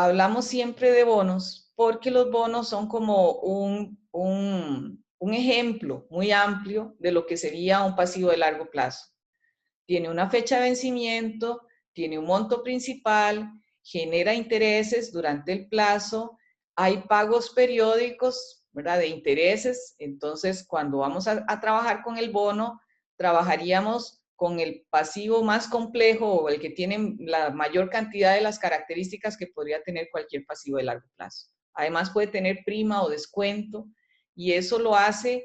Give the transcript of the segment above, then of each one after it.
hablamos siempre de bonos porque los bonos son como un ejemplo muy amplio de lo que sería un pasivo de largo plazo. Tiene una fecha de vencimiento, tiene un monto principal, genera intereses durante el plazo, hay pagos periódicos, ¿verdad? De intereses. Entonces, cuando vamos a trabajar con el bono, trabajaríamos con el pasivo más complejo o el que tiene la mayor cantidad de las características que podría tener cualquier pasivo de largo plazo. Además, puede tener prima o descuento y eso lo hace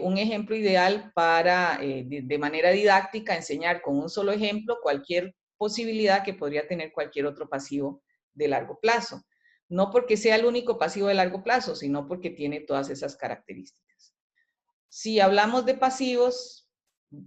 un ejemplo ideal para, de manera didáctica, enseñar con un solo ejemplo cualquier posibilidad que podría tener cualquier otro pasivo de largo plazo. No porque sea el único pasivo de largo plazo, sino porque tiene todas esas características. Si hablamos de pasivos,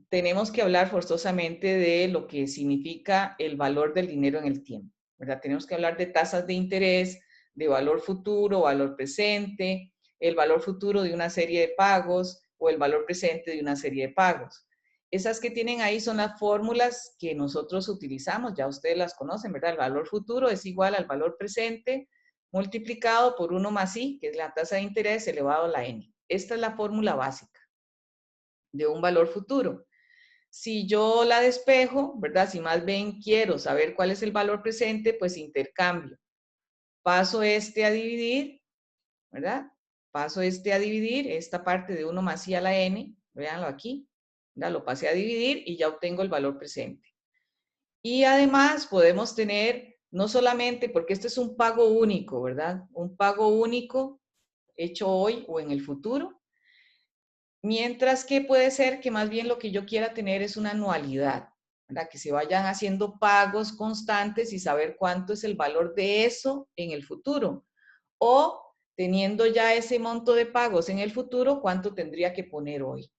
tenemos que hablar forzosamente de lo que significa el valor del dinero en el tiempo, ¿verdad? Tenemos que hablar de tasas de interés, de valor futuro, valor presente, el valor futuro de una serie de pagos o el valor presente de una serie de pagos. Esas que tienen ahí son las fórmulas que nosotros utilizamos, ya ustedes las conocen, ¿verdad? El valor futuro es igual al valor presente multiplicado por 1 más i, que es la tasa de interés, elevado a la n. Esta es la fórmula básica de un valor futuro. Si yo la despejo, ¿verdad? Si más bien quiero saber cuál es el valor presente, pues intercambio. Paso este a dividir, ¿verdad? Paso este a dividir, esta parte de 1 más i a la n, véanlo aquí, ¿verdad? Lo pasé a dividir y ya obtengo el valor presente. Y además podemos tener, no solamente, porque este es un pago único, ¿verdad? Un pago único hecho hoy o en el futuro, mientras que puede ser que más bien lo que yo quiera tener es una anualidad, ¿verdad? Que se vayan haciendo pagos constantes y saber cuánto es el valor de eso en el futuro. O teniendo ya ese monto de pagos en el futuro, cuánto tendría que poner hoy,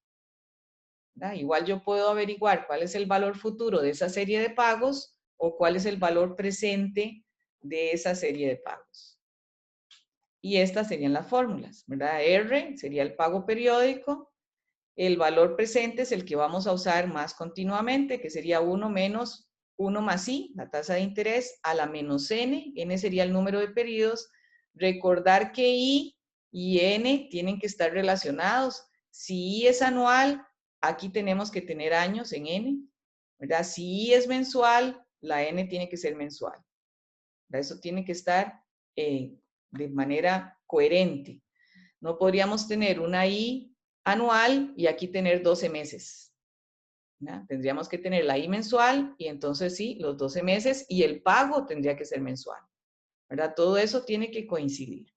¿verdad? Igual yo puedo averiguar cuál es el valor futuro de esa serie de pagos o cuál es el valor presente de esa serie de pagos. Y estas serían las fórmulas, ¿verdad? R sería el pago periódico. El valor presente es el que vamos a usar más continuamente, que sería 1 menos 1 más i, la tasa de interés, a la menos n. N sería el número de periodos. Recordar que i y n tienen que estar relacionados. Si i es anual, aquí tenemos que tener años en n, ¿verdad? Si i es mensual, la n tiene que ser mensual, ¿verdad? Eso tiene que estar de manera coherente. No podríamos tener una i anual y aquí tener 12 meses. ¿Ya? Tendríamos que tener la i mensual y entonces sí, los 12 meses y el pago tendría que ser mensual, ¿verdad? Todo eso tiene que coincidir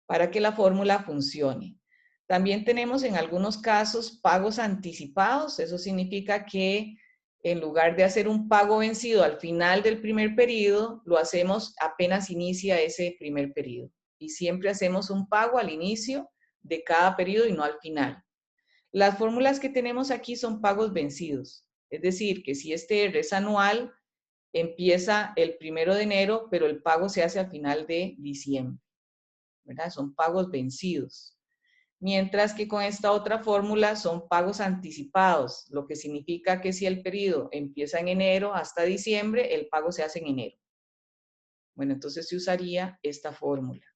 para que la fórmula funcione. También tenemos en algunos casos pagos anticipados. Eso significa que en lugar de hacer un pago vencido al final del primer periodo, lo hacemos apenas inicia ese primer periodo. Y siempre hacemos un pago al inicio de cada periodo y no al final. Las fórmulas que tenemos aquí son pagos vencidos. Es decir, que si este R es anual, empieza el 1 de enero, pero el pago se hace al final de diciembre, ¿verdad? Son pagos vencidos. Mientras que con esta otra fórmula son pagos anticipados, lo que significa que si el periodo empieza en enero hasta diciembre, el pago se hace en enero. Bueno, entonces se usaría esta fórmula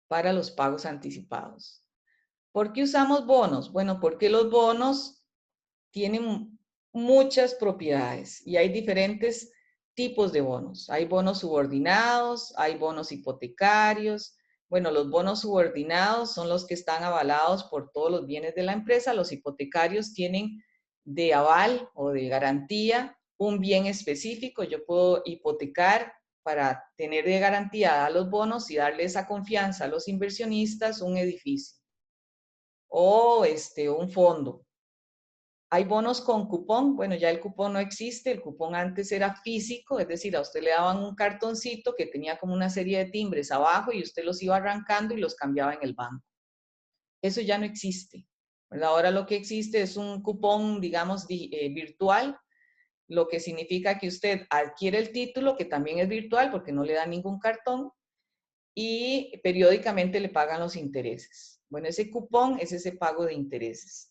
para los pagos anticipados. ¿Por qué usamos bonos? Bueno, porque los bonos tienen muchas propiedades y hay diferentes tipos de bonos. Hay bonos subordinados, hay bonos hipotecarios. Bueno, los bonos subordinados son los que están avalados por todos los bienes de la empresa. Los hipotecarios tienen de aval o de garantía un bien específico. Yo puedo hipotecar para tener de garantía a los bonos y darle esa confianza a los inversionistas un edificio o un fondo. Hay bonos con cupón. Bueno, ya el cupón no existe. El cupón antes era físico, es decir, a usted le daban un cartoncito que tenía como una serie de timbres abajo y usted los iba arrancando y los cambiaba en el banco. Eso ya no existe, ¿verdad? Ahora lo que existe es un cupón, digamos, virtual, lo que significa que usted adquiere el título, que también es virtual porque no le dan ningún cartón, y periódicamente le pagan los intereses. Bueno, ese cupón es ese pago de intereses.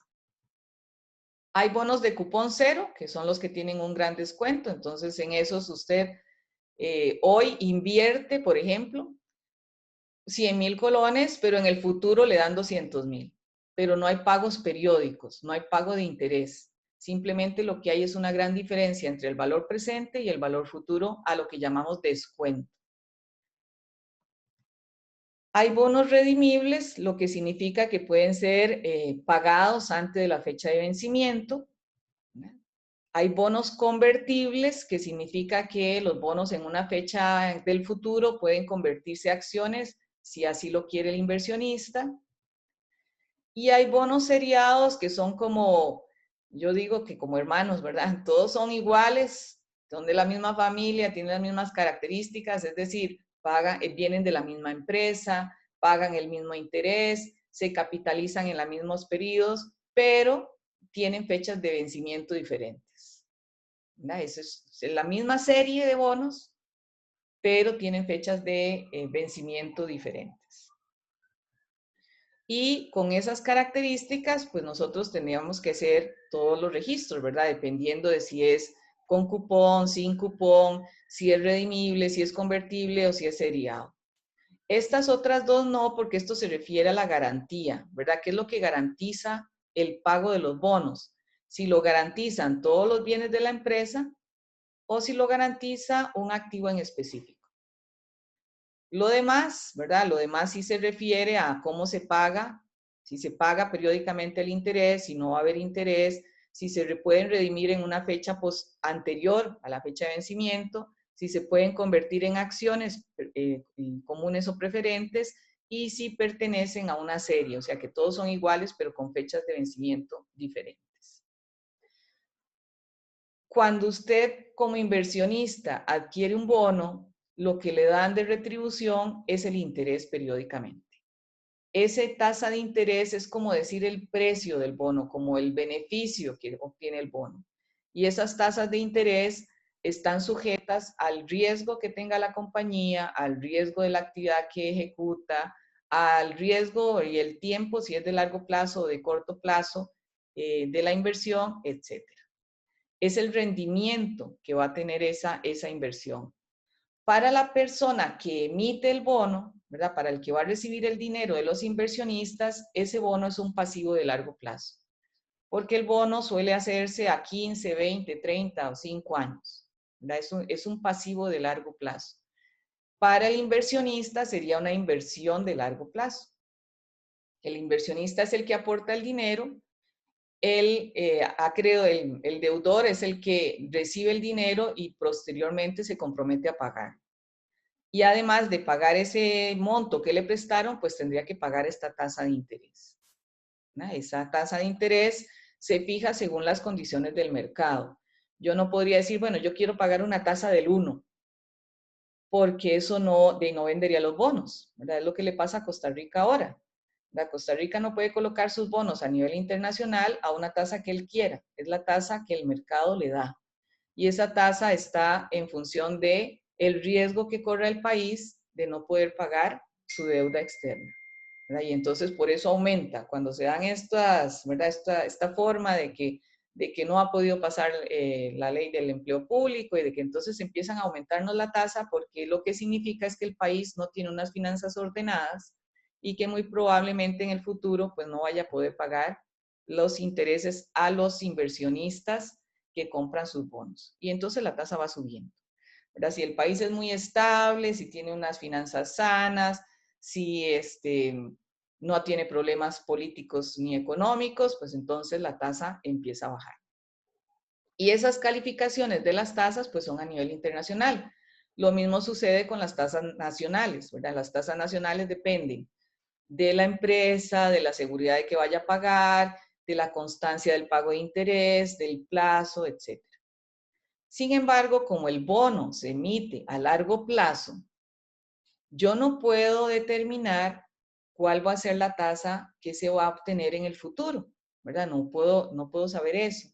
Hay bonos de cupón cero, que son los que tienen un gran descuento. Entonces, en esos usted hoy invierte, por ejemplo, 100.000 colones, pero en el futuro le dan 200.000. Pero no hay pagos periódicos, no hay pago de interés. Simplemente lo que hay es una gran diferencia entre el valor presente y el valor futuro, a lo que llamamos descuento. Hay bonos redimibles, lo que significa que pueden ser pagados antes de la fecha de vencimiento. Hay bonos convertibles, que significa que los bonos en una fecha del futuro pueden convertirse a acciones si así lo quiere el inversionista. Y hay bonos seriados que son como, yo digo que como hermanos, ¿verdad? Todos son iguales, son de la misma familia, tienen las mismas características, es decir, vienen de la misma empresa, pagan el mismo interés, se capitalizan en los mismos periodos, pero tienen fechas de vencimiento diferentes. Esa es la misma serie de bonos, pero tienen fechas de vencimiento diferentes. Y con esas características, pues nosotros teníamos que hacer todos los registros, ¿verdad? Dependiendo de si es con cupón, sin cupón, si es redimible, si es convertible o si es seriado. Estas otras dos no, porque esto se refiere a la garantía, ¿verdad? ¿Qué es lo que garantiza el pago de los bonos? Si lo garantizan todos los bienes de la empresa o si lo garantiza un activo en específico. Lo demás, ¿verdad? Lo demás sí se refiere a cómo se paga, si se paga periódicamente el interés, si no va a haber interés, si se pueden redimir en una fecha anterior a la fecha de vencimiento, si se pueden convertir en acciones comunes o preferentes y si pertenecen a una serie, o sea que todos son iguales pero con fechas de vencimiento diferentes. Cuando usted como inversionista adquiere un bono, lo que le dan de retribución es el interés periódicamente. Esa tasa de interés es como decir el precio del bono, como el beneficio que obtiene el bono. Y esas tasas de interés están sujetas al riesgo que tenga la compañía, al riesgo de la actividad que ejecuta, al riesgo y el tiempo, si es de largo plazo o de corto plazo, de la inversión, etc. Es el rendimiento que va a tener esa inversión. Para la persona que emite el bono, ¿verdad? Para el que va a recibir el dinero de los inversionistas, ese bono es un pasivo de largo plazo, porque el bono suele hacerse a 15, 20, 30 o 5 años. Es un pasivo de largo plazo. Para el inversionista sería una inversión de largo plazo. El inversionista es el que aporta el dinero, el deudor es el que recibe el dinero y posteriormente se compromete a pagar. Y además de pagar ese monto que le prestaron, pues tendría que pagar esta tasa de interés. Esa tasa de interés se fija según las condiciones del mercado. Yo no podría decir, bueno, yo quiero pagar una tasa del 1, porque eso no vendería los bonos, ¿verdad? Es lo que le pasa a Costa Rica ahora. Costa Rica no puede colocar sus bonos a nivel internacional a una tasa que él quiera, es la tasa que el mercado le da. Y esa tasa está en función de el riesgo que corre el país de no poder pagar su deuda externa, ¿verdad? Y entonces por eso aumenta. Cuando se dan estas, ¿verdad? Esta forma de que no ha podido pasar la ley del empleo público y de que entonces empiezan a aumentarnos la tasa, porque lo que significa es que el país no tiene unas finanzas ordenadas y que muy probablemente en el futuro pues no vaya a poder pagar los intereses a los inversionistas que compran sus bonos. Y entonces la tasa va subiendo, ¿verdad? Si el país es muy estable, si tiene unas finanzas sanas, si no tiene problemas políticos ni económicos, pues entonces la tasa empieza a bajar. Y esas calificaciones de las tasas pues son a nivel internacional. Lo mismo sucede con las tasas nacionales, ¿verdad? Las tasas nacionales dependen de la empresa, de la seguridad de que vaya a pagar, de la constancia del pago de interés, del plazo, etc. Sin embargo, como el bono se emite a largo plazo, yo no puedo determinar cuál va a ser la tasa que se va a obtener en el futuro, ¿verdad? No puedo saber eso.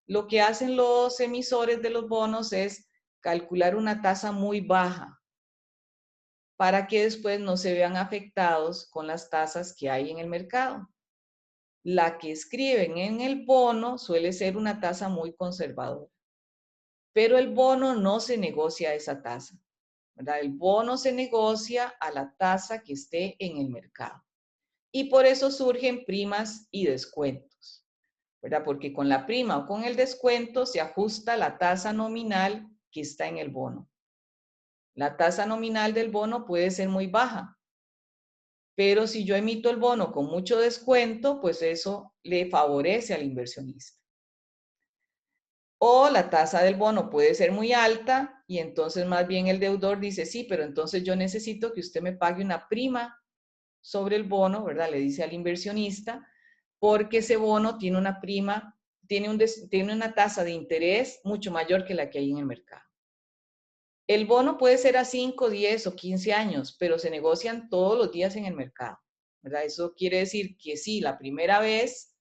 Lo que hacen los emisores de los bonos es calcular una tasa muy baja para que después no se vean afectados con las tasas que hay en el mercado. La que escriben en el bono suele ser una tasa muy conservadora. pero el bono no se negocia a esa tasa, ¿verdad? El bono se negocia a la tasa que esté en el mercado. Y por eso surgen primas y descuentos, ¿verdad? Porque con la prima o con el descuento se ajusta la tasa nominal que está en el bono. La tasa nominal del bono puede ser muy baja, pero si yo emito el bono con mucho descuento, pues eso le favorece al inversionista. O la tasa del bono puede ser muy alta y entonces más bien el deudor dice, sí, pero entonces yo necesito que usted me pague una prima sobre el bono, ¿verdad? Le dice al inversionista, porque ese bono tiene una prima, tiene una tasa de interés mucho mayor que la que hay en el mercado. El bono puede ser a 5, 10 o 15 años, pero se negocian todos los días en el mercado, ¿verdad? Eso quiere decir que sí, la primera vez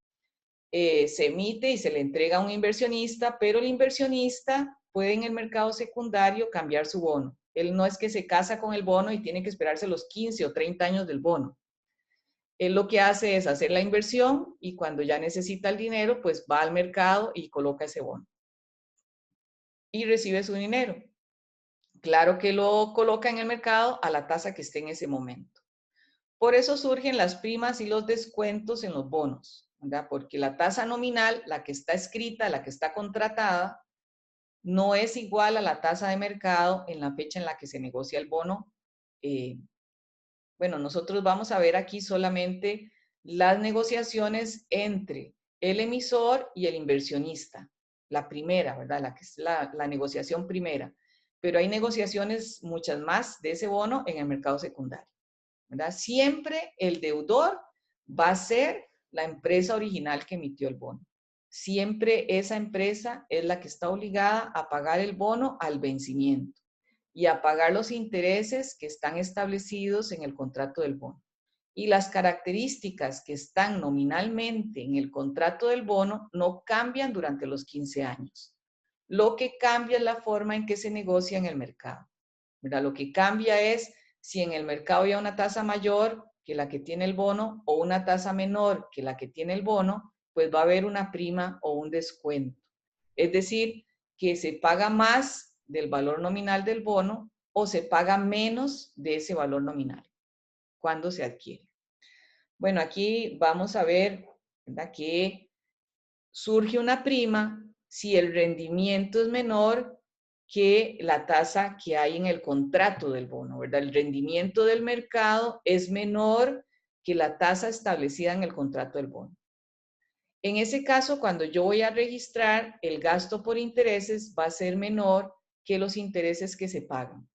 se emite y se le entrega a un inversionista, pero el inversionista puede en el mercado secundario cambiar su bono. Él no es que se casa con el bono y tiene que esperarse los 15 o 30 años del bono. Él lo que hace es hacer la inversión y cuando ya necesita el dinero, pues va al mercado y coloca ese bono y recibe su dinero. Claro que lo coloca en el mercado a la tasa que esté en ese momento. Por eso surgen las primas y los descuentos en los bonos, ¿verdad? Porque la tasa nominal, la que está escrita, la que está contratada, no es igual a la tasa de mercado en la fecha en la que se negocia el bono. Bueno, nosotros vamos a ver aquí solamente las negociaciones entre el emisor y el inversionista. La primera, ¿verdad? La que es la negociación primera. Pero hay negociaciones muchas más de ese bono en el mercado secundario, ¿verdad? Siempre el deudor va a ser la empresa original que emitió el bono. Siempre esa empresa es la que está obligada a pagar el bono al vencimiento y a pagar los intereses que están establecidos en el contrato del bono. Y las características que están nominalmente en el contrato del bono no cambian durante los 15 años. Lo que cambia es la forma en que se negocia en el mercado, ¿verdad? Lo que cambia es si en el mercado hay una tasa mayor que la que tiene el bono o una tasa menor que la que tiene el bono, pues va a haber una prima o un descuento. Es decir, que se paga más del valor nominal del bono o se paga menos de ese valor nominal cuando se adquiere. Bueno, aquí vamos a ver, ¿verdad?, que surge una prima si el rendimiento es menor que la tasa que hay en el contrato del bono, ¿verdad? El rendimiento del mercado es menor que la tasa establecida en el contrato del bono. En ese caso, cuando yo voy a registrar, el gasto por intereses va a ser menor que los intereses que se pagan.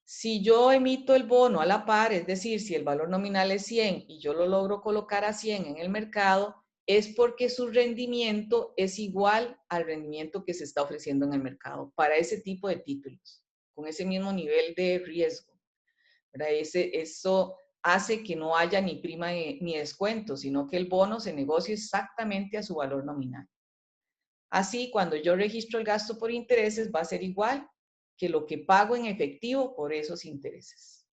Si yo emito el bono a la par, es decir, si el valor nominal es 100 y yo lo logro colocar a 100 en el mercado, es porque su rendimiento es igual al rendimiento que se está ofreciendo en el mercado para ese tipo de títulos, con ese mismo nivel de riesgo, ¿verdad? Eso hace que no haya ni prima ni descuento, sino que el bono se negocie exactamente a su valor nominal. Así, cuando yo registro el gasto por intereses, va a ser igual que lo que pago en efectivo por esos intereses.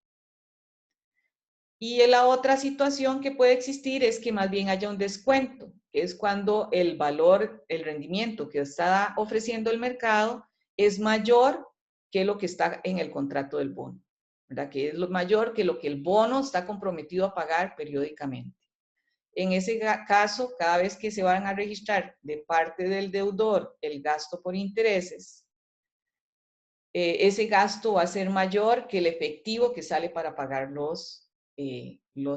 Y la otra situación que puede existir es que más bien haya un descuento, que es cuando el valor, el rendimiento que está ofreciendo el mercado es mayor que lo que está en el contrato del bono, ¿verdad? Que es lo mayor que lo que el bono está comprometido a pagar periódicamente. En ese caso, cada vez que se van a registrar de parte del deudor el gasto por intereses, ese gasto va a ser mayor que el efectivo que sale para pagar los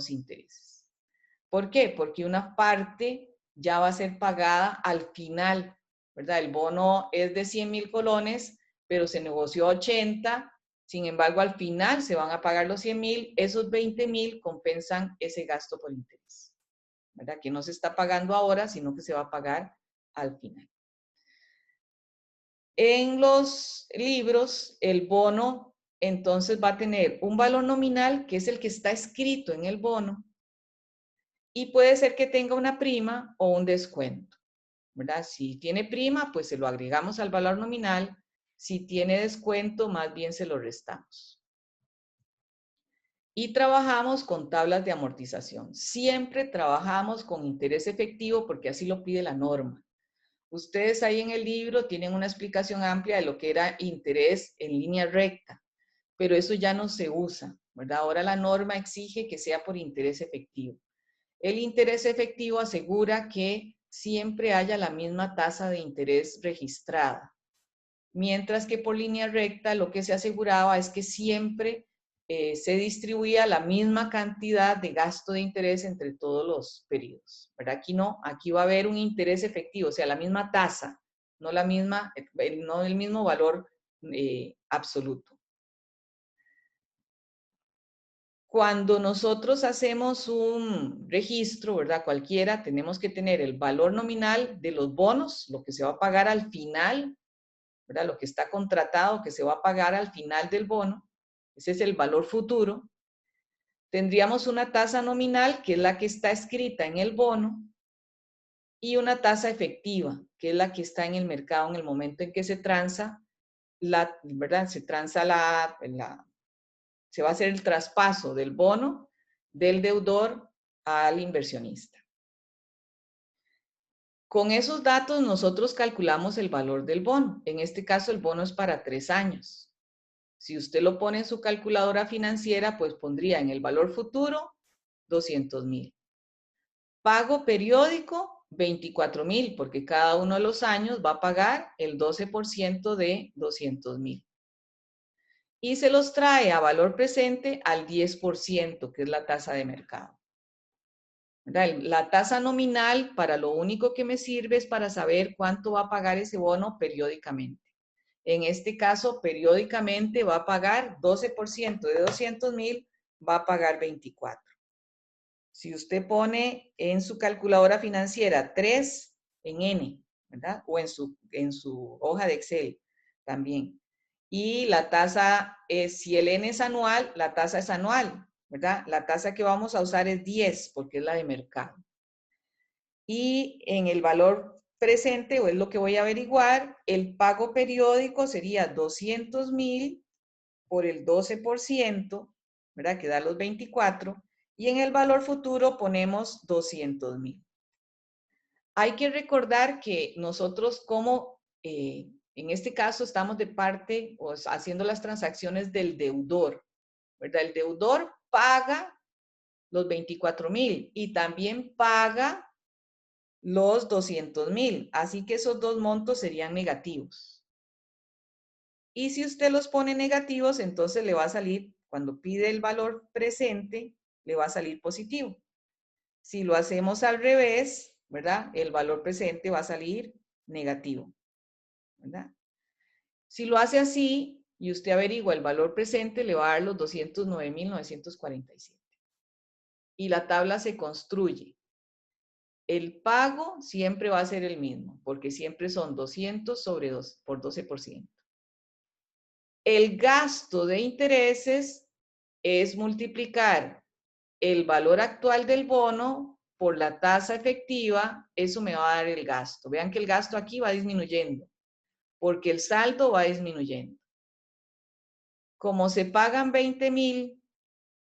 intereses. ¿Por qué? Porque una parte ya va a ser pagada al final, ¿verdad? El bono es de 100,000 colones, pero se negoció 80, sin embargo, al final se van a pagar los 100,000, esos 20,000 compensan ese gasto por interés, ¿verdad? Que no se está pagando ahora, sino que se va a pagar al final. En los libros, el bono entonces va a tener un valor nominal, que es el que está escrito en el bono, y puede ser que tenga una prima o un descuento, ¿verdad? Si tiene prima, pues se lo agregamos al valor nominal. Si tiene descuento, más bien se lo restamos. Y trabajamos con tablas de amortización. Siempre trabajamos con interés efectivo porque así lo pide la norma. Ustedes ahí en el libro tienen una explicación amplia de lo que era interés en línea recta, pero eso ya no se usa, ¿verdad? Ahora la norma exige que sea por interés efectivo. El interés efectivo asegura que siempre haya la misma tasa de interés registrada, mientras que por línea recta lo que se aseguraba es que siempre se distribuía la misma cantidad de gasto de interés entre todos los periodos. ¿Verdad? Aquí no, aquí va a haber un interés efectivo, o sea, la misma tasa, no, no el mismo valor absoluto. Cuando nosotros hacemos un registro, ¿verdad? Cualquiera, tenemos que tener el valor nominal de los bonos, lo que se va a pagar al final, ¿verdad? Lo que está contratado, que se va a pagar al final del bono. Ese es el valor futuro. Tendríamos una tasa nominal, que es la que está escrita en el bono, y una tasa efectiva, que es la que está en el mercado en el momento en que se transa, ¿verdad? Se transa se va a hacer el traspaso del bono del deudor al inversionista. Con esos datos nosotros calculamos el valor del bono. En este caso el bono es para 3 años. Si usted lo pone en su calculadora financiera, pues pondría en el valor futuro 200,000. Pago periódico 24,000, porque cada uno de los años va a pagar el 12% de 200,000. Y se los trae a valor presente al 10%, que es la tasa de mercado. La tasa nominal, para lo único que me sirve es para saber cuánto va a pagar ese bono periódicamente. En este caso, periódicamente va a pagar 12% de 200,000, va a pagar 24. Si usted pone en su calculadora financiera 3 en N, ¿verdad? O en su hoja de Excel también. Y la tasa, si el N es anual, la tasa es anual, ¿verdad? La tasa que vamos a usar es 10, porque es la de mercado. Y en el valor presente, o es lo que voy a averiguar, el pago periódico sería 200,000 por el 12%, ¿verdad? Que da los 24, y en el valor futuro ponemos 200,000. Hay que recordar que nosotros como, en este caso, estamos de parte o haciendo las transacciones del deudor, ¿verdad? El deudor paga los 24,000 y también paga los 200,000, así que esos dos montos serían negativos. Y si usted los pone negativos, entonces le va a salir, cuando pide el valor presente, le va a salir positivo. Si lo hacemos al revés, ¿verdad? El valor presente va a salir negativo, ¿verdad? Si lo hace así y usted averigua el valor presente, le va a dar los 209,947. Y la tabla se construye. El pago siempre va a ser el mismo, porque siempre son 200 sobre 2 por 12%. El gasto de intereses es multiplicar el valor actual del bono por la tasa efectiva, eso me va a dar el gasto. Vean que el gasto aquí va disminuyendo, porque el saldo va disminuyendo. Como se pagan 20,000,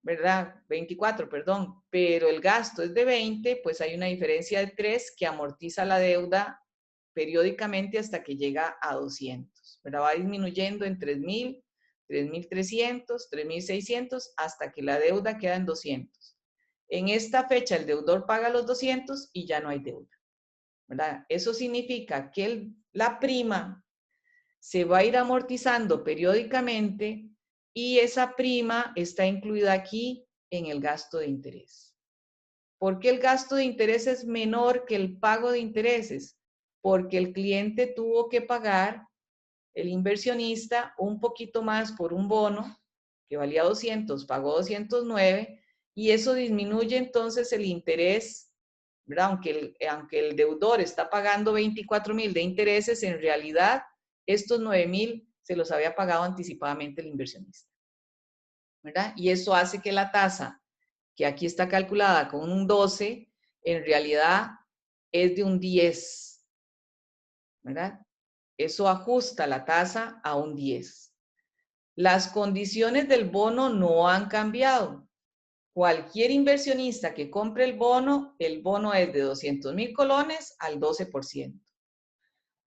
¿verdad? 24, perdón, pero el gasto es de 20, pues hay una diferencia de 3 que amortiza la deuda periódicamente hasta que llega a 200, ¿verdad? Va disminuyendo en 3,000, 3,300, 3,600, hasta que la deuda queda en 200. En esta fecha el deudor paga los 200 y ya no hay deuda, ¿verdad? Eso significa que la prima se va a ir amortizando periódicamente y esa prima está incluida aquí en el gasto de interés. ¿Por qué el gasto de interés es menor que el pago de intereses? Porque el cliente tuvo que pagar, el inversionista, un poquito más por un bono que valía 200, pagó 209 y eso disminuye entonces el interés, ¿verdad? Aunque el deudor está pagando 24,000 de intereses, en realidad estos 9,000 se los había pagado anticipadamente el inversionista, ¿verdad? Y eso hace que la tasa, que aquí está calculada con un 12, en realidad es de un 10, ¿verdad? Eso ajusta la tasa a un 10. Las condiciones del bono no han cambiado. Cualquier inversionista que compre el bono es de 200,000 colones al 12%.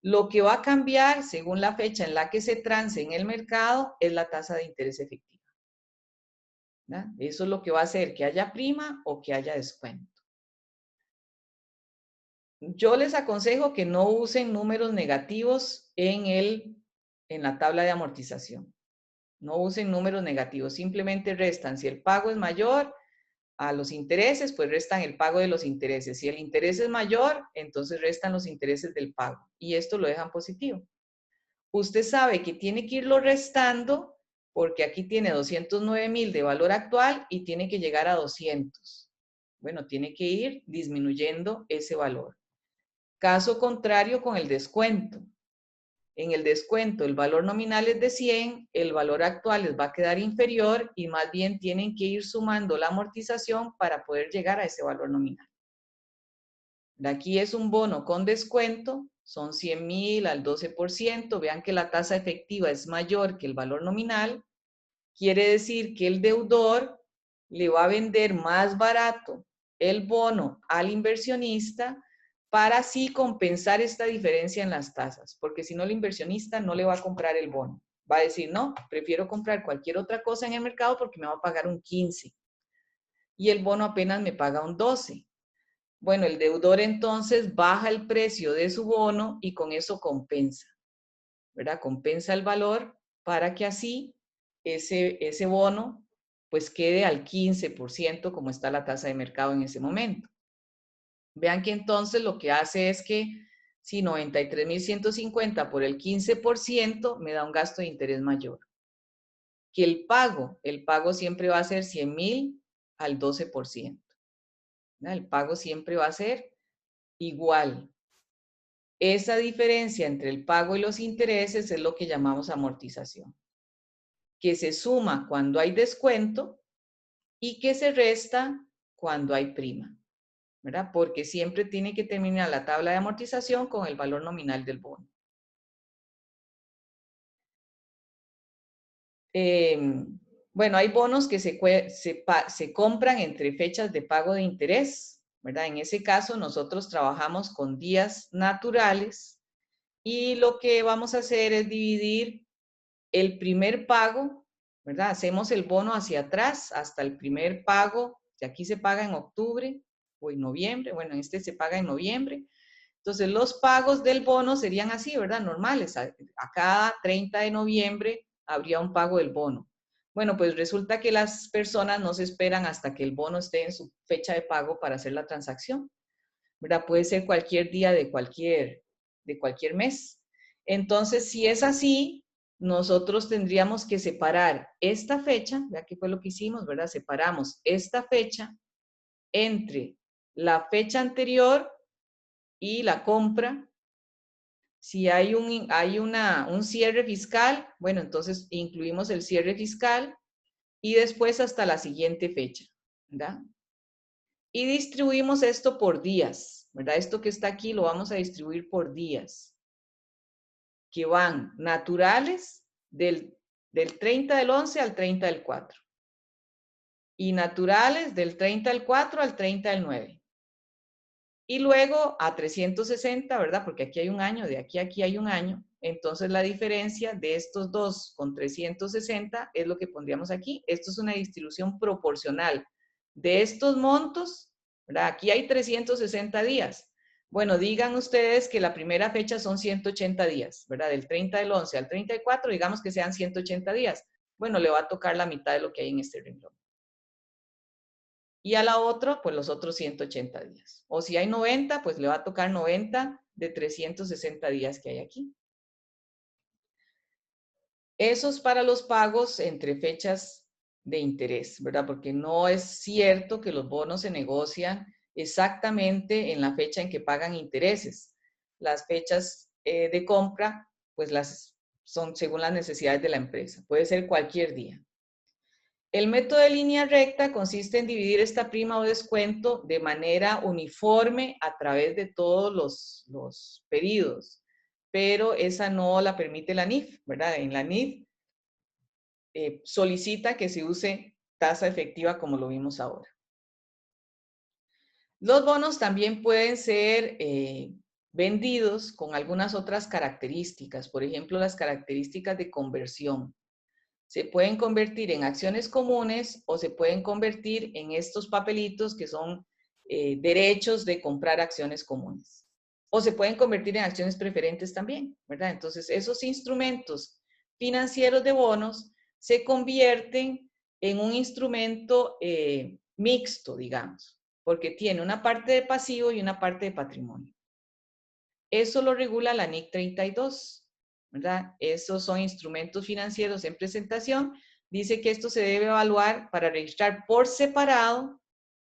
Lo que va a cambiar según la fecha en la que se transe en el mercado es la tasa de interés efectiva, ¿verdad? Eso es lo que va a hacer que haya prima o que haya descuento. Yo les aconsejo que no usen números negativos en la tabla de amortización. No usen números negativos, simplemente restan. Si el pago es mayor a los intereses, pues restan el pago de los intereses. Si el interés es mayor, entonces restan los intereses del pago. Y esto lo dejan positivo. Usted sabe que tiene que irlo restando porque aquí tiene 209,000 de valor actual y tiene que llegar a 200. Bueno, tiene que ir disminuyendo ese valor. Caso contrario con el descuento. En el descuento el valor nominal es de 100, el valor actual les va a quedar inferior y más bien tienen que ir sumando la amortización para poder llegar a ese valor nominal. De aquí es un bono con descuento, son 100,000 al 12%, vean que la tasa efectiva es mayor que el valor nominal, quiere decir que el deudor le va a vender más barato el bono al inversionista para así compensar esta diferencia en las tasas, porque si no el inversionista no le va a comprar el bono. Va a decir, no, prefiero comprar cualquier otra cosa en el mercado porque me va a pagar un 15 y el bono apenas me paga un 12. Bueno, el deudor entonces baja el precio de su bono y con eso compensa, ¿verdad? Compensa el valor para que así ese bono pues quede al 15% como está la tasa de mercado en ese momento. Vean que entonces lo que hace es que si 93,150 por el 15% me da un gasto de interés mayor. Que el pago siempre va a ser 100,000 al 12%. ¿Verdad? El pago siempre va a ser igual. Esa diferencia entre el pago y los intereses es lo que llamamos amortización, que se suma cuando hay descuento y que se resta cuando hay prima, ¿verdad? Porque siempre tiene que terminar la tabla de amortización con el valor nominal del bono. Bueno, hay bonos que se compran entre fechas de pago de interés, ¿verdad? En ese caso nosotros trabajamos con días naturales y lo que vamos a hacer es dividir el primer pago, ¿verdad? Hacemos el bono hacia atrás hasta el primer pago, que aquí se paga en octubre o en noviembre, bueno, en este se paga en noviembre. Entonces, los pagos del bono serían así, ¿verdad? Normales. A cada 30 de noviembre habría un pago del bono. Bueno, pues resulta que las personas no se esperan hasta que el bono esté en su fecha de pago para hacer la transacción, ¿verdad? Puede ser cualquier día de cualquier mes. Entonces, si es así, nosotros tendríamos que separar esta fecha, ya que fue lo que hicimos, ¿verdad? Separamos esta fecha entre la fecha anterior y la compra. Si hay un cierre fiscal, bueno, entonces incluimos el cierre fiscal y después hasta la siguiente fecha, ¿verdad? Y distribuimos esto por días, ¿verdad? Esto que está aquí lo vamos a distribuir por días, que van naturales del 30 del 11 al 30 del 4 y naturales del 30 del 4 al 30 del 9. Y luego a 360, ¿verdad? Porque aquí hay un año, de aquí a aquí hay un año. Entonces la diferencia de estos dos con 360 es lo que pondríamos aquí. Esto es una distribución proporcional de estos montos, ¿verdad? Aquí hay 360 días. Bueno, digan ustedes que la primera fecha son 180 días, ¿verdad? Del 30 del 11 al 34, digamos que sean 180 días. Bueno, le va a tocar la mitad de lo que hay en este renglón. Y a la otra, pues los otros 180 días. O si hay 90, pues le va a tocar 90 de 360 días que hay aquí. Eso es para los pagos entre fechas de interés, ¿verdad? Porque no es cierto que los bonos se negocian exactamente en la fecha en que pagan intereses. Las fechas de compra, pues son según las necesidades de la empresa. Puede ser cualquier día. El método de línea recta consiste en dividir esta prima o descuento de manera uniforme a través de todos los pedidos, pero esa no la permite la NIF, ¿verdad? En la NIF solicita que se use tasa efectiva como lo vimos ahora. Los bonos también pueden ser vendidos con algunas otras características, por ejemplo, las características de conversión. Se pueden convertir en acciones comunes o se pueden convertir en estos papelitos que son derechos de comprar acciones comunes. O se pueden convertir en acciones preferentes también, ¿verdad? Entonces, esos instrumentos financieros de bonos se convierten en un instrumento mixto, digamos, porque tiene una parte de pasivo y una parte de patrimonio. Eso lo regula la NIC 32, ¿verdad? Esos son instrumentos financieros en presentación. Dice que esto se debe evaluar para registrar por separado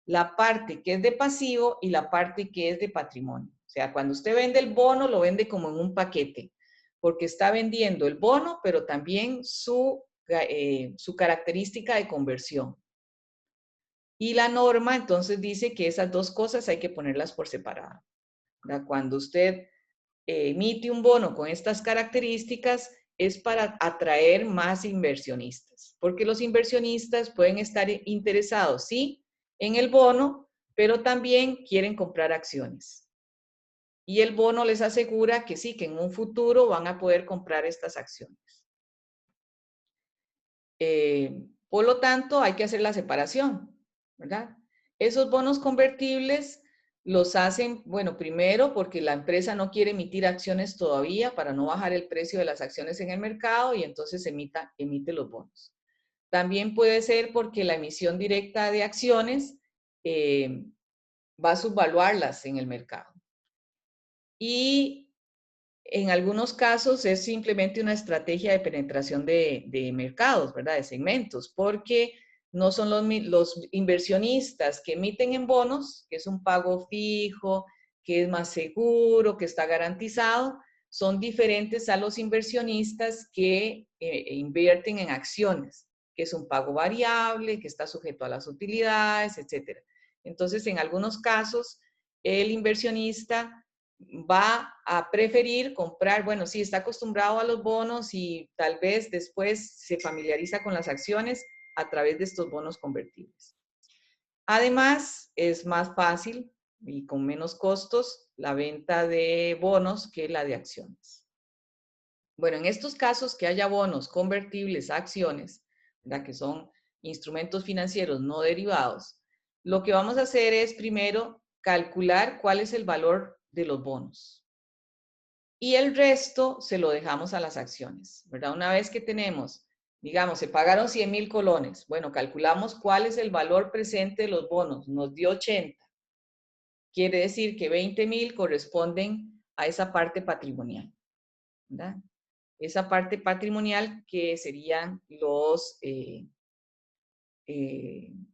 la parte que es de pasivo y la parte que es de patrimonio. O sea, cuando usted vende el bono, lo vende como en un paquete, porque está vendiendo el bono, pero también su característica de conversión. Y la norma entonces dice que esas dos cosas hay que ponerlas por separado, ¿verdad? Cuando usted emite un bono con estas características es para atraer más inversionistas, porque los inversionistas pueden estar interesados, sí, en el bono, pero también quieren comprar acciones. Y el bono les asegura que sí, que en un futuro van a poder comprar estas acciones. Por lo tanto, hay que hacer la separación, ¿verdad? Esos bonos convertibles los hacen, bueno, primero porque la empresa no quiere emitir acciones todavía para no bajar el precio de las acciones en el mercado y entonces emite los bonos. También puede ser porque la emisión directa de acciones va a subvaluarlas en el mercado. Y en algunos casos es simplemente una estrategia de penetración de mercados, ¿verdad? De segmentos, porque no son los inversionistas que emiten en bonos, que es un pago fijo, que es más seguro, que está garantizado, son diferentes a los inversionistas que invierten en acciones, que es un pago variable, que está sujeto a las utilidades, etc. Entonces, en algunos casos, el inversionista va a preferir comprar, bueno, sí, está acostumbrado a los bonos y tal vez después se familiariza con las acciones a través de estos bonos convertibles. Además, es más fácil y con menos costos la venta de bonos que la de acciones. Bueno, en estos casos que haya bonos convertibles a acciones, ¿verdad? Que son instrumentos financieros no derivados, lo que vamos a hacer es primero calcular cuál es el valor de los bonos. Y el resto se lo dejamos a las acciones, ¿verdad? Una vez que tenemos, digamos, se pagaron 100,000 colones, bueno, calculamos cuál es el valor presente de los bonos, nos dio 80. Quiere decir que 20,000 corresponden a esa parte patrimonial, ¿verdad? Esa parte patrimonial que serían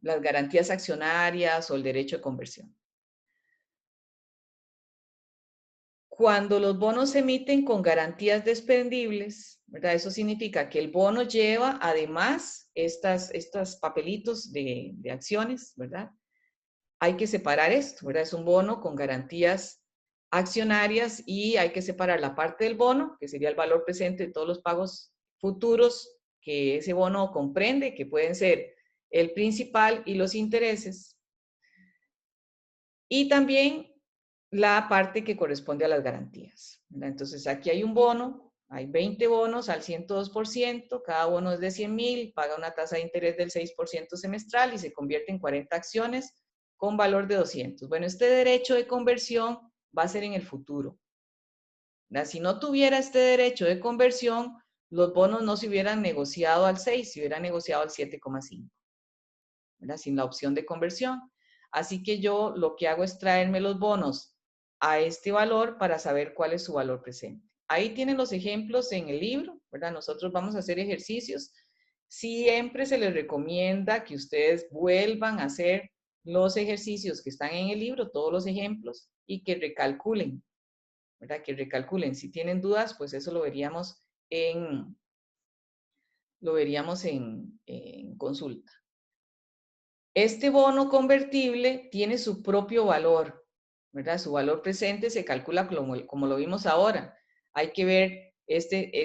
las garantías accionarias o el derecho de conversión. Cuando los bonos se emiten con garantías desprendibles, ¿verdad? Eso significa que el bono lleva además estos papelitos de acciones, ¿verdad? Hay que separar esto, ¿verdad? Es un bono con garantías accionarias y hay que separar la parte del bono, que sería el valor presente de todos los pagos futuros que ese bono comprende, que pueden ser el principal y los intereses. Y también la parte que corresponde a las garantías, ¿verdad? Entonces, aquí hay un bono, hay 20 bonos al 102%, cada bono es de 100,000, paga una tasa de interés del 6% semestral y se convierte en 40 acciones con valor de 200. Bueno, este derecho de conversión va a ser en el futuro, ¿verdad? Si no tuviera este derecho de conversión, los bonos no se hubieran negociado al 6, se hubieran negociado al 7,5, ¿verdad? Sin la opción de conversión. Así que yo lo que hago es traerme los bonos a este valor para saber cuál es su valor presente. Ahí tienen los ejemplos en el libro, ¿verdad? Nosotros vamos a hacer ejercicios. Siempre se les recomienda que ustedes vuelvan a hacer los ejercicios que están en el libro, todos los ejemplos, y que recalculen, ¿verdad? Que recalculen. Si tienen dudas, pues eso lo veríamos en consulta. Este bono convertible tiene su propio valor, ¿verdad? Su valor presente se calcula como lo vimos ahora. Hay que ver,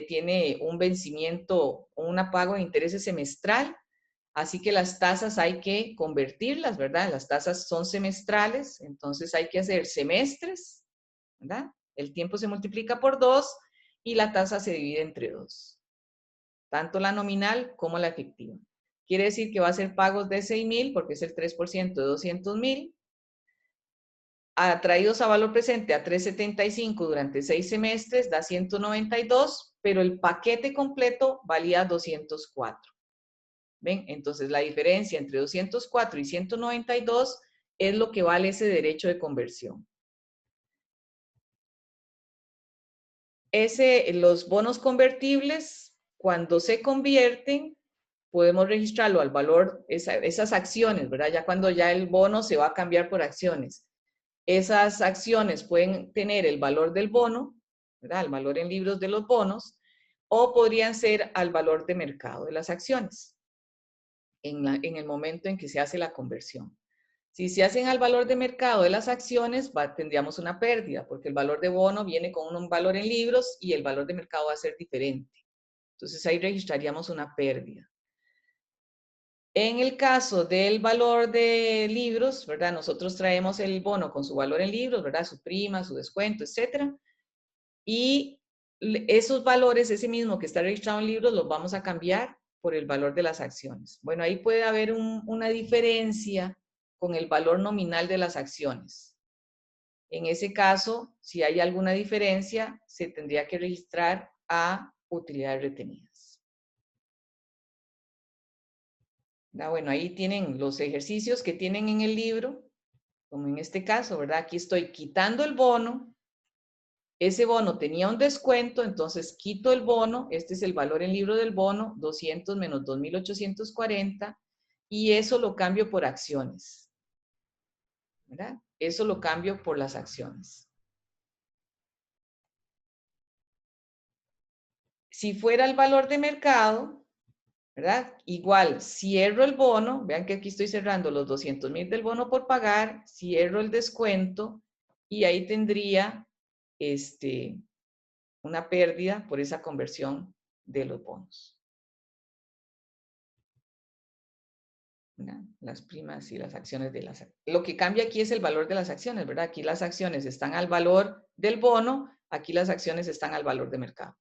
tiene un vencimiento, un pago de intereses semestral, así que las tasas hay que convertirlas, ¿verdad? Las tasas son semestrales, entonces hay que hacer semestres, ¿verdad? El tiempo se multiplica por 2 y la tasa se divide entre 2. Tanto la nominal como la efectiva. Quiere decir que va a ser pagos de 6,000 porque es el 3% de 200,000. Atraídos a valor presente a 375 durante 6 semestres da 192, pero el paquete completo valía 204. ¿Ven? Entonces la diferencia entre 204 y 192 es lo que vale ese derecho de conversión. Los bonos convertibles, cuando se convierten, podemos registrarlo al valor, esas acciones, ¿verdad? Ya cuando ya el bono se va a cambiar por acciones. Esas acciones pueden tener el valor del bono, ¿verdad? El valor en libros de los bonos, o podrían ser al valor de mercado de las acciones en el momento en que se hace la conversión. Si se hacen al valor de mercado de las acciones, tendríamos una pérdida, porque el valor de bono viene con un valor en libros y el valor de mercado va a ser diferente. Entonces ahí registraríamos una pérdida. En el caso del valor de libros, ¿verdad? Nosotros traemos el bono con su valor en libros, ¿verdad? Su prima, su descuento, etcétera. Y esos valores, ese mismo que está registrado en libros, los vamos a cambiar por el valor de las acciones. Bueno, ahí puede haber una diferencia con el valor nominal de las acciones. En ese caso, si hay alguna diferencia, se tendría que registrar a utilidades retenidas. Bueno, ahí tienen los ejercicios que tienen en el libro, como en este caso, ¿verdad? Aquí estoy quitando el bono. Ese bono tenía un descuento, entonces quito el bono. Este es el valor en libro del bono, 200 menos 2,840, y eso lo cambio por acciones, ¿verdad? Eso lo cambio por las acciones. Si fuera el valor de mercado, ¿verdad? Igual, cierro el bono, vean que aquí estoy cerrando los 200,000 del bono por pagar, cierro el descuento y ahí tendría una pérdida por esa conversión de los bonos. ¿Verdad? Las primas y las acciones de las... Lo que cambia aquí es el valor de las acciones, ¿verdad? Aquí las acciones están al valor del bono, aquí las acciones están al valor de mercado.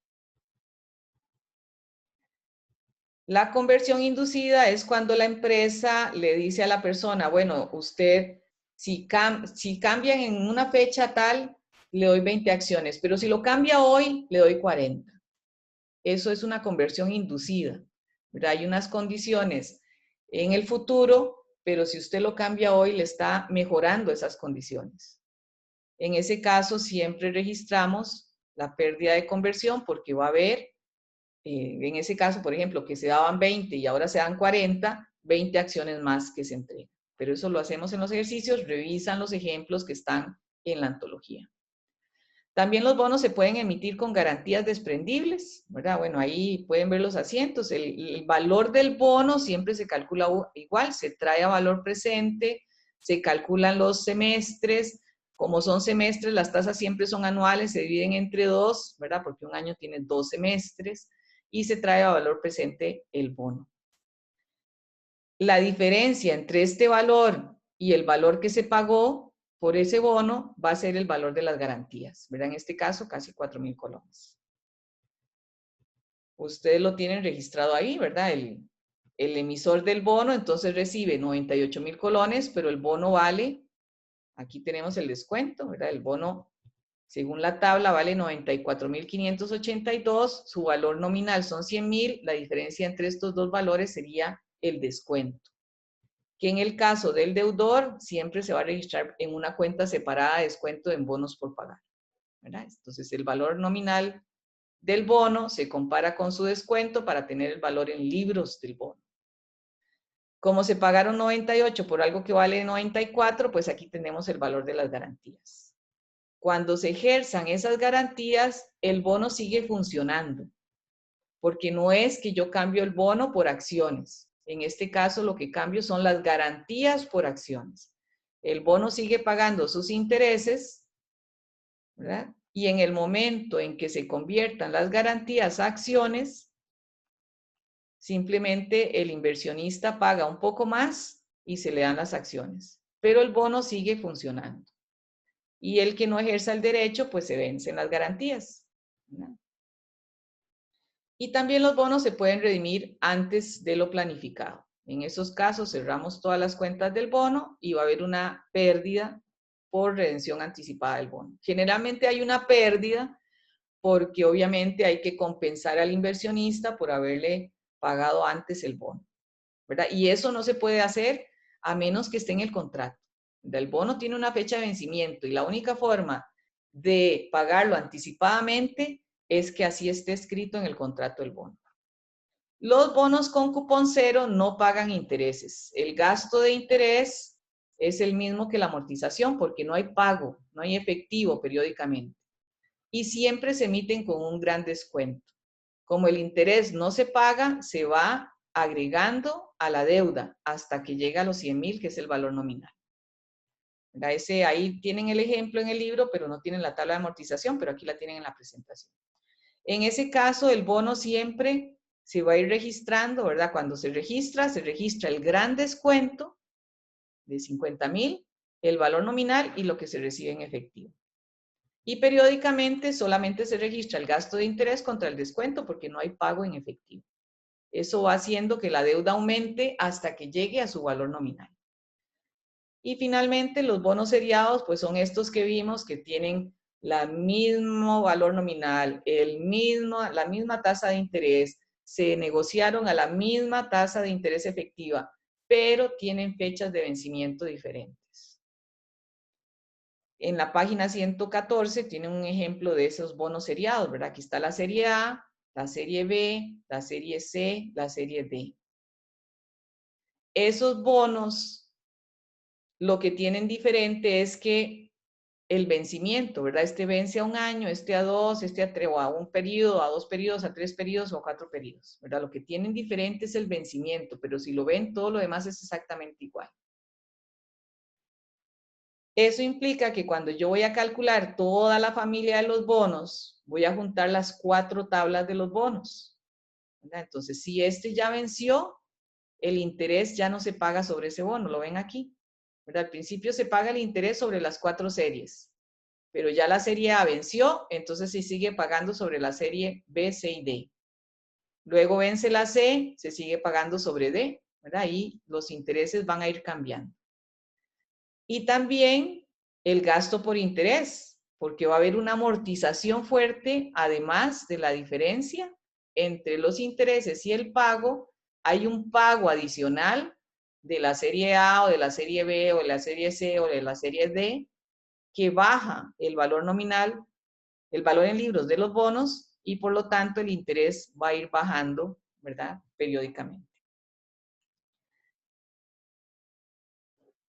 La conversión inducida es cuando la empresa le dice a la persona, bueno, usted, si cambian en una fecha tal, le doy 20 acciones, pero si lo cambia hoy, le doy 40. Eso es una conversión inducida, ¿verdad? Hay unas condiciones en el futuro, pero si usted lo cambia hoy, le está mejorando esas condiciones. En ese caso, siempre registramos la pérdida de conversión porque va a haber, en ese caso, por ejemplo, que se daban 20 y ahora se dan 40, 20 acciones más que se entregan. Pero eso lo hacemos en los ejercicios, revisan los ejemplos que están en la antología. También los bonos se pueden emitir con garantías desprendibles, ¿verdad? Bueno, ahí pueden ver los asientos. El valor del bono siempre se calcula igual, se trae a valor presente, se calculan los semestres. Como son semestres, las tasas siempre son anuales, se dividen entre 2, ¿verdad? Porque un año tiene 2 semestres y se trae a valor presente el bono. La diferencia entre este valor y el valor que se pagó por ese bono va a ser el valor de las garantías, ¿verdad? En este caso, casi 4,000 colones. Ustedes lo tienen registrado ahí, ¿verdad? El emisor del bono entonces recibe 98,000 colones, pero el bono vale, aquí tenemos el descuento, ¿verdad? El bono, según la tabla, vale 94,582, su valor nominal son 100,000, la diferencia entre estos dos valores sería el descuento, que en el caso del deudor siempre se va a registrar en una cuenta separada de descuento en bonos por pagar, ¿verdad? Entonces el valor nominal del bono se compara con su descuento para tener el valor en libros del bono. Como se pagaron 98 por algo que vale 94, pues aquí tenemos el valor de las garantías. Cuando se ejerzan esas garantías, el bono sigue funcionando, porque no es que yo cambio el bono por acciones. En este caso, lo que cambio son las garantías por acciones. El bono sigue pagando sus intereses, ¿verdad? Y en el momento en que se conviertan las garantías a acciones, simplemente el inversionista paga un poco más y se le dan las acciones, pero el bono sigue funcionando. y el que no ejerza el derecho, pues se vencen las garantías, ¿verdad? Y también los bonos se pueden redimir antes de lo planificado. En esos casos cerramos todas las cuentas del bono y va a haber una pérdida por redención anticipada del bono. Generalmente hay una pérdida porque obviamente hay que compensar al inversionista por haberle pagado antes el bono, ¿verdad? Y eso no se puede hacer a menos que esté en el contrato. El bono tiene una fecha de vencimiento y la única forma de pagarlo anticipadamente es que así esté escrito en el contrato del bono. Los bonos con cupón cero no pagan intereses. El gasto de interés es el mismo que la amortización porque no hay pago, no hay efectivo periódicamente. Y siempre se emiten con un gran descuento. Como el interés no se paga, se va agregando a la deuda hasta que llega a los 100,000, que es el valor nominal. Ahí tienen el ejemplo en el libro, pero no tienen la tabla de amortización, pero aquí la tienen en la presentación. En ese caso, el bono siempre se va a ir registrando, ¿verdad? Cuando se registra el gran descuento de 50,000, el valor nominal y lo que se recibe en efectivo. Y periódicamente solamente se registra el gasto de interés contra el descuento porque no hay pago en efectivo. Eso va haciendo que la deuda aumente hasta que llegue a su valor nominal. Y finalmente los bonos seriados pues son estos que vimos que tienen el mismo valor nominal, la misma tasa de interés, se negociaron a la misma tasa de interés efectiva, pero tienen fechas de vencimiento diferentes. En la página 114 tiene un ejemplo de esos bonos seriados, ¿verdad? Aquí está la serie A, la serie B, la serie C, la serie D. Esos bonos, lo que tienen diferente es que el vencimiento, ¿verdad? Este vence a 1 año, este a 2, este a 3, o a 1 periodo, a 2 periodos, a 3 periodos o a 4 periodos, ¿verdad? Lo que tienen diferente es el vencimiento, pero si lo ven, todo lo demás es exactamente igual. Eso implica que cuando yo voy a calcular toda la familia de los bonos, voy a juntar las 4 tablas de los bonos, ¿verdad? Entonces, si este ya venció, el interés ya no se paga sobre ese bono, lo ven aquí, ¿verdad? Al principio se paga el interés sobre las 4 series, pero ya la serie A venció, entonces se sigue pagando sobre la serie B, C y D. Luego vence la C, se sigue pagando sobre D, ¿verdad? Y los intereses van a ir cambiando. Y también el gasto por interés, porque va a haber una amortización fuerte, además de la diferencia entre los intereses y el pago, hay un pago adicional de la serie A o de la serie B o de la serie C o de la serie D que baja el valor nominal, el valor en libros de los bonos y por lo tanto el interés va a ir bajando, ¿verdad? Periódicamente.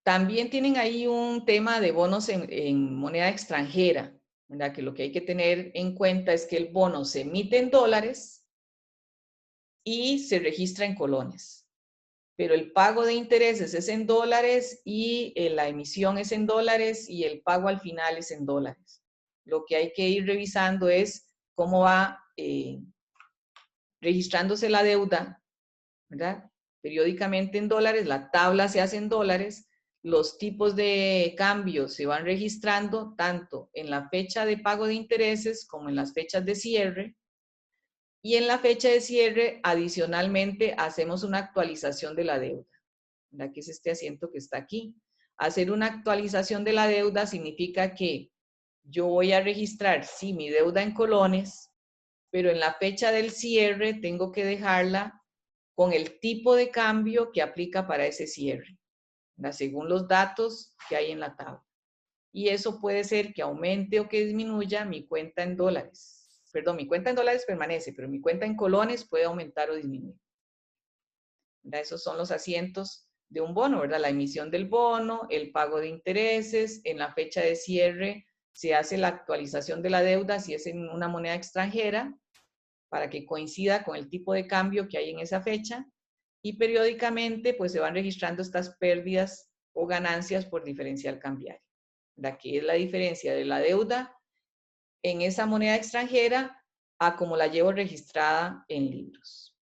También tienen ahí un tema de bonos en moneda extranjera, ¿verdad? Que lo que hay que tener en cuenta es que el bono se emite en dólares y se registra en colones. Pero el pago de intereses es en dólares y la emisión es en dólares y el pago al final es en dólares. Lo que hay que ir revisando es cómo va registrándose la deuda, ¿verdad? Periódicamente en dólares, la tabla se hace en dólares, los tipos de cambio se van registrando tanto en la fecha de pago de intereses como en las fechas de cierre. Y en la fecha de cierre, adicionalmente, hacemos una actualización de la deuda, ¿verdad? Que es este asiento que está aquí. Hacer una actualización de la deuda significa que yo voy a registrar, sí, mi deuda en colones, pero en la fecha del cierre tengo que dejarla con el tipo de cambio que aplica para ese cierre, ¿verdad? Según los datos que hay en la tabla. Y eso puede ser que aumente o que disminuya mi cuenta en dólares. Perdón, mi cuenta en dólares permanece, pero mi cuenta en colones puede aumentar o disminuir, ¿verdad? Esos son los asientos de un bono, ¿verdad? La emisión del bono, el pago de intereses, en la fecha de cierre se hace la actualización de la deuda si es en una moneda extranjera para que coincida con el tipo de cambio que hay en esa fecha y periódicamente pues se van registrando estas pérdidas o ganancias por diferencial cambiario, ¿verdad? Que es la diferencia de la deuda en esa moneda extranjera a como la llevo registrada en libros.